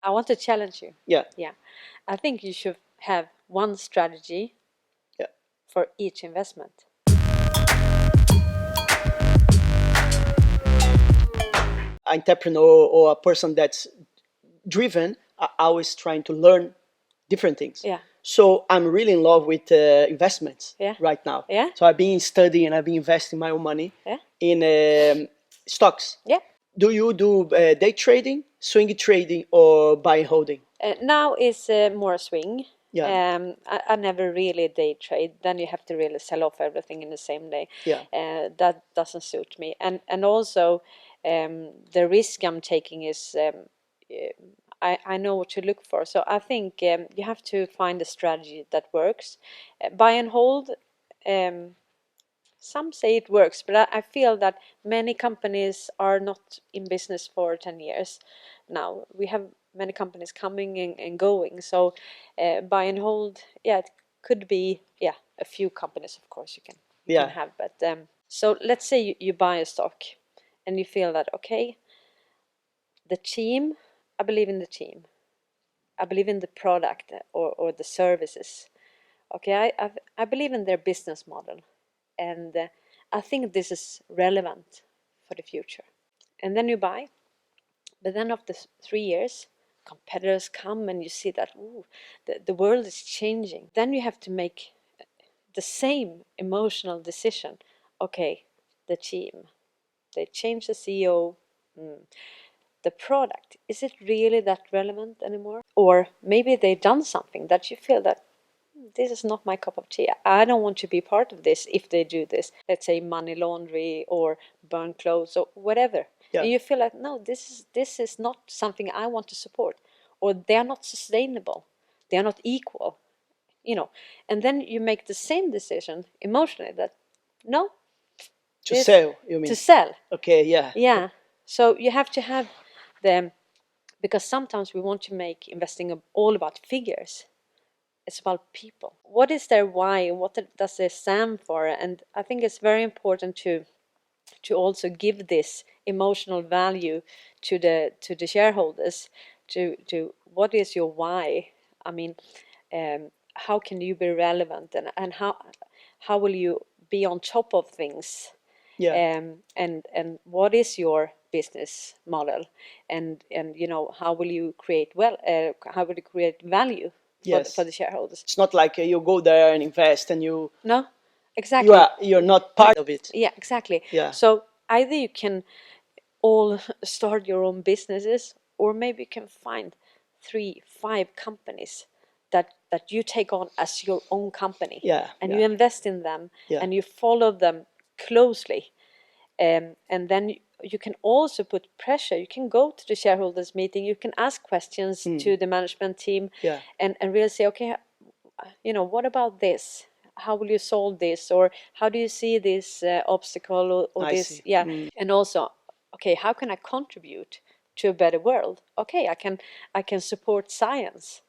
I want to challenge you. Yeah. Yeah. I think you should have one strategy for each investment. Entrepreneur or a person that's driven are always trying to learn different things. Yeah. So I'm really in love with investments right now. Yeah. So I've been studying, I've been investing my own money in stocks. Yeah. Do you do day trading, swing trading, or buy and holding? Now is more swing. Yeah. I never really day trade. Then you have to really sell off everything in the same day. Yeah. That doesn't suit me. And also the risk I'm taking is I know what to look for. So I think you have to find a strategy that works. Buy and hold. Some say it works, but I feel that many companies are not in business for 10 years now. We have many companies coming and going. So buy and hold, yeah, it could be, yeah, a few companies, of course, you can have. But so let's say you buy a stock and you feel that, okay, the team, I believe in the team. I believe in the product or the services. Okay, I believe in their business model. And I think this is relevant for the future. And then you buy, but then after 3 years, competitors come and you see that the world is changing. Then you have to make the same emotional decision. Okay, the team, they change the CEO. The product, is it really that relevant anymore? Or maybe they've done something that you feel that this is not my cup of tea. I don't want to be part of this if they do this. Let's say money laundry or burn clothes or whatever. Yeah. And you feel like, no, this is not something I want to support. Or they are not sustainable. They are not equal. And then you make the same decision emotionally that, no. To sell, you mean? To sell. Okay, yeah. Yeah. So you have to have them, because sometimes we want to make investing all about figures. It's about people. What is their why? What does they stand for? And I think it's very important to also give this emotional value to the shareholders. To what is your why? I mean, how can you be relevant, and how will you be on top of things? Yeah. And what is your business model, and how will you create how will you create value for the shareholders? It's not like you go there and invest and you. No, exactly. You're not part of it. Yeah, exactly. Yeah. So either you can all start your own businesses, or maybe you can find 3-5 companies that you take on as your own company. Yeah, And yeah. you invest in them. Yeah. And you follow them closely. And then you can also put pressure. You can go to the shareholders meeting. You can ask questions to the management team. Yeah. And really say, okay, what about this? How will you solve this? Or how do you see this obstacle or I this? see. Yeah. And also, okay, how can I contribute to a better world? Okay, I can support science.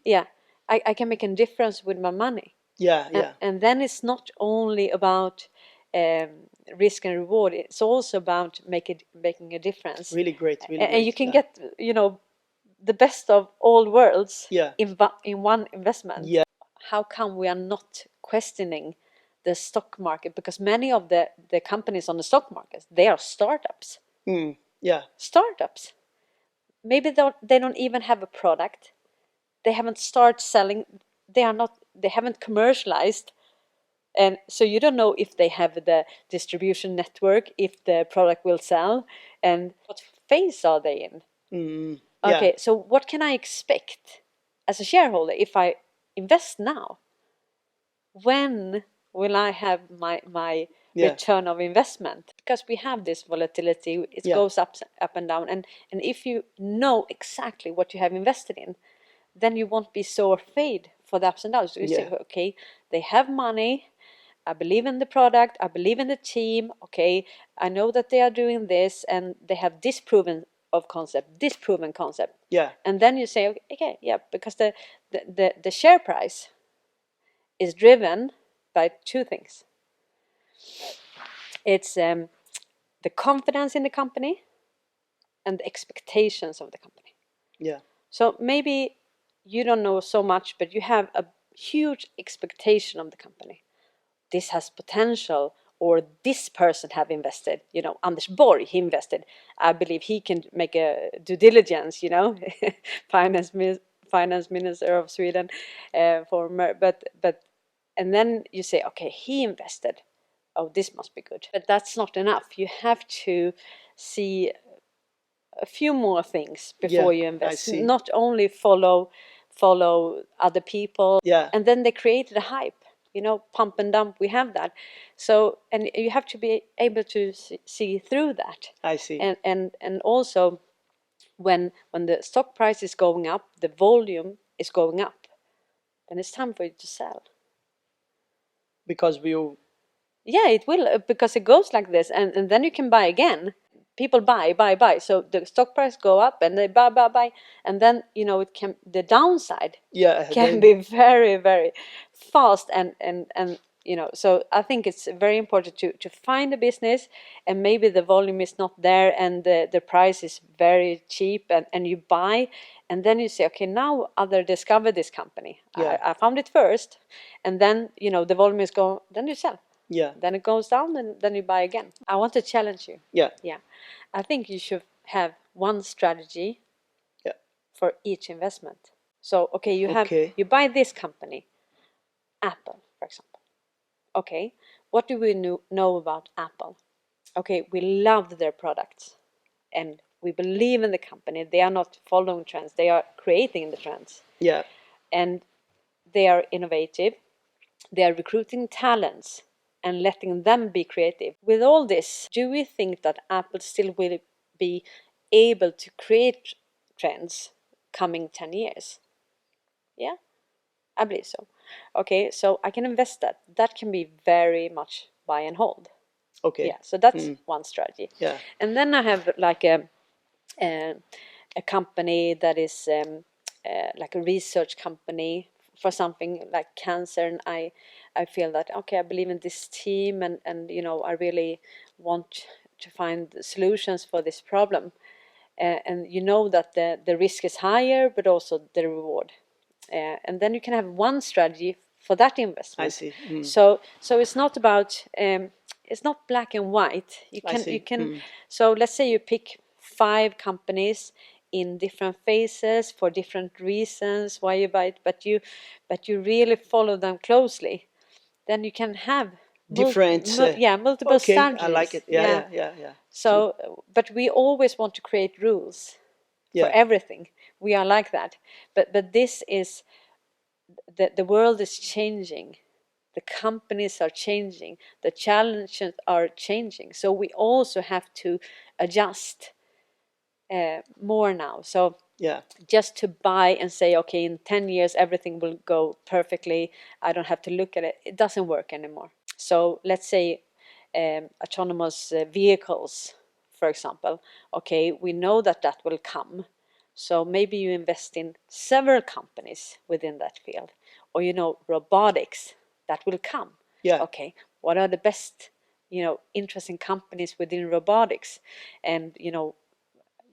Yeah, I can make a difference with my money. Yeah, yeah. And then it's not only about risk and reward. It's also about making a difference. Really great, really And great. you can Yeah. get the best of all worlds Yeah. in one investment. Yeah. How come we are not questioning the stock market? Because many of the companies on the stock market, they are startups. Yeah. Startups. Maybe they don't even have a product. They haven't started selling. They haven't commercialized. And so you don't know if they have the distribution network, if the product will sell, and what phase are they in. Yeah. Okay, so what can I expect as a shareholder if I invest now? When will I have my return of investment? Because we have this volatility, it goes up and down. And if you know exactly what you have invested in, then you won't be so afraid for the ups and downs. You say, okay, they have money. I believe in the product. I believe in the team. Okay, I know that they are doing this, and they have disproven concept. Yeah. And then you say, okay, yeah, because the share price is driven by two things. It's the confidence in the company and the expectations of the company. Yeah. So maybe you don't know so much, but you have a huge expectation of the company. This has potential, or this person have invested. Anders Borg, he invested. I believe he can make a due diligence. Finance finance minister of Sweden, former. But and then you say, okay, he invested. Oh, this must be good. But that's not enough. You have to see a few more things before you I invest. see. Not only follow other people. Yeah. And then they created a hype. Pump and dump. We have that. So, and you have to be able to see through that. I see. And also, when the stock price is going up, the volume is going up, then it's time for you to sell. Because we'll. Yeah, it will, because it goes like this, and then you can buy again. People buy. So the stock price go up, and they buy, and then it can, the downside can be very, very fast, and So I think it's very important to find a business, and maybe the volume is not there, and the price is very cheap, and you buy, and then you say, okay, now other discover this company. Yeah. I found it first, and then the volume is going, then you sell. Yeah. Then it goes down, and then you buy again. I want to challenge you. Yeah. Yeah. I think you should have one strategy for each investment. So, okay, you buy this company, Apple, for example. Okay, what do we know about Apple? Okay, we love their products, and we believe in the company. They are not following trends, they are creating the trends. Yeah. And they are innovative. They are recruiting talents and letting them be creative. With all this, do we think that Apple still will be able to create trends coming 10 years? Yeah, I believe so. Okay, so I can invest that. That can be very much buy and hold. Okay. Yeah, so that's one strategy. Yeah. And then I have like a company that is like a research company for something like cancer, and I feel that, okay, I believe in this team, and I really want to find solutions for this problem, and that the risk is higher, but also the reward, and then you can have one strategy for that investment. I see. So it's not about it's not black and white. You can So let's say you pick 5 companies in different phases for different reasons why you buy it, but you really follow them closely. Then you can have Different. multiple strategies. I like it. Yeah. So, but we always want to create rules for everything. We are like that. But this is the world is changing. The companies are changing. The challenges are changing. So we also have to adjust more now. So just to buy and say, okay, in 10 years everything will go perfectly, I don't have to look at it, it doesn't work anymore. So let's say autonomous vehicles, for example. Okay, we know that will come. So maybe you invest in several companies within that field. Or robotics, that will come. Okay, what are the best interesting companies within robotics? And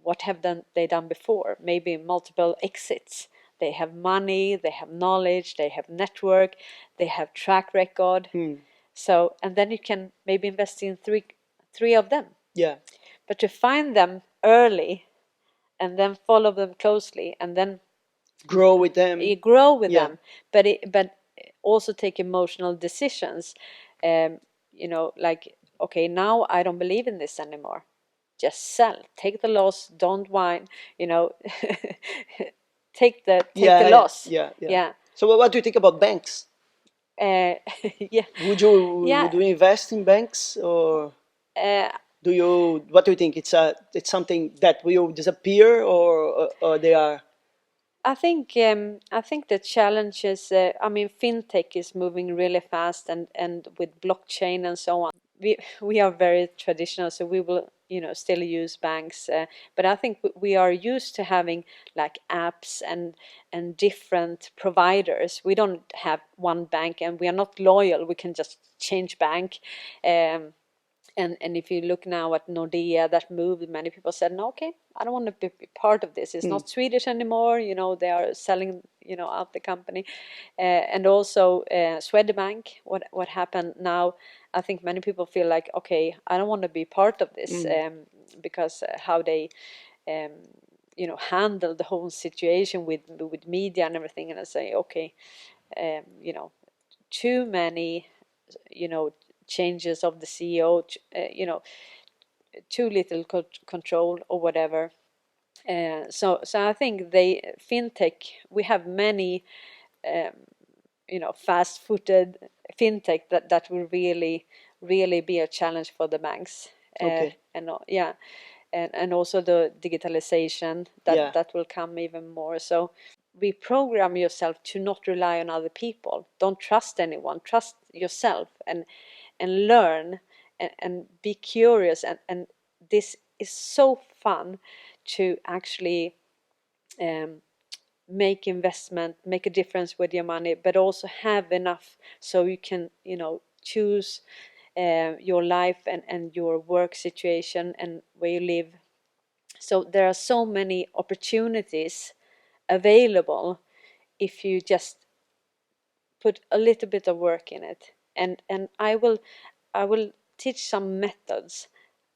what have they done before? Maybe multiple exits. They have money, they have knowledge, they have network, they have track record. So, and then you can maybe invest in three of them. Yeah. But to find them early, and then follow them closely, and then grow with them. You grow with them, but also take emotional decisions. Like, okay, now I don't believe in this anymore. Just sell, take the loss, don't whine. Take the loss. Yeah. So what do you think about banks? Yeah. Would you invest in banks, or what do you think? It's something that will disappear, or they are. I think the challenge is, fintech is moving really fast, and with blockchain and so on. We are very traditional, so we will still use banks, but I think we are used to having like apps and different providers. We don't have one bank, and we are not loyal. We can just change bank. And if you look now at Nordea, that moved, many people said, no, okay, I don't want to be part of this. It's not Swedish anymore. They are selling, out the company. And also Swedbank, what happened now, I think many people feel like, okay, I don't want to be part of this, because how they handle the whole situation with media and everything. And I say, okay, too many, changes of the CEO, too little control or whatever. So I think fintech, we have many, fast-footed fintech that will really be a challenge for the banks. Okay. And also the digitalization that will come even more. So reprogram yourself to not rely on other people. Don't trust anyone. Trust yourself and learn and be curious. And this is so fun to actually make investment, make a difference with your money, but also have enough so you can, choose your life and your work situation and where you live. So there are so many opportunities available if you just put a little bit of work in it. And I will teach some methods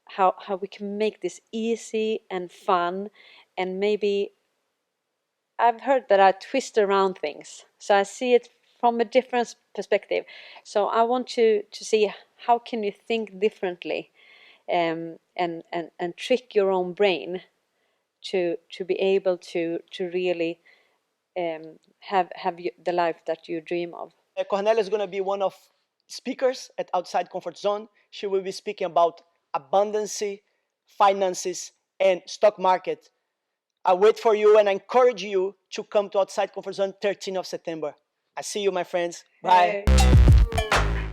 how we can make this easy and fun. And maybe I've heard that I twist around things, so I see it from a different perspective. So I want to see how can you think differently, and trick your own brain to be able to really have the life that you dream of. Cornelia is going to be one of speakers at Outside Comfort Zone. She will be speaking about abundance, finances, and stock market. I wait for you and I encourage you to come to Outside Comfort Zone 13th of September. I see you, my friends. Bye. Hey.